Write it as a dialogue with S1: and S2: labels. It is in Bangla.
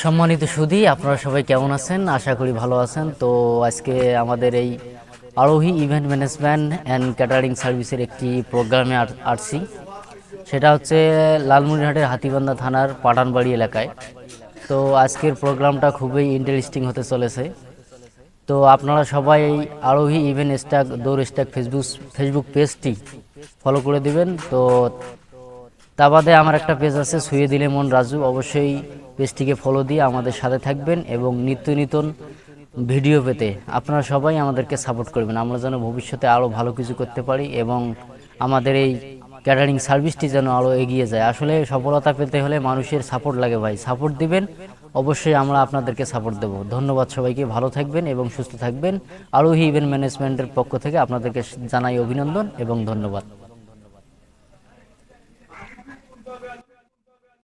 S1: সম্মানিত সুধী, আপনারা সবাই কেমন আছেন? আশা করি ভালো আছেন। তো আজকে আমাদের এই আরোহী ইভেন্ট ম্যানেজমেন্ট অ্যান্ড ক্যাটারিং সার্ভিসের একটি প্রোগ্রামে আসছি। সেটা হচ্ছে লালমনিরহাটের হাতীবান্ধা থানার পাঠানবাড়ি এলাকায়। তো আজকের প্রোগ্রামটা খুবই ইন্টারেস্টিং হতে চলেছে। তো আপনারা সবাই এই আরোহী ইভেন্ট স্ট্যাক দৌড় স্ট্যাক ফেসবুক পেজটি ফলো করে দিবেন। তো তা বাদে আমার একটা পেজ আছে ছুঁয়ে দিলে মন রাজু, অবশ্যই পেজটিকে ফলো দিয়ে আমাদের সাথে থাকবেন এবং নিত্য নতুন ভিডিও পেতে আপনারা সবাই আমাদেরকে সাপোর্ট করবেন। আমরা যেন ভবিষ্যতে আরও ভালো কিছু করতে পারি এবং আমাদের এই ক্যাটারিং সার্ভিসটি যেন আরও এগিয়ে যায়। আসলে সফলতা পেতে হলে মানুষের সাপোর্ট লাগে ভাই, সাপোর্ট দিবেন, অবশ্যই আমরা আপনাদেরকে সাপোর্ট দেব। ধন্যবাদ সবাইকে, ভালো থাকবেন এবং সুস্থ থাকবেন। আরোহী ইভেন্ট ম্যানেজমেন্টের পক্ষ থেকে আপনাদেরকে জানাই অভিনন্দন এবং ধন্যবাদ।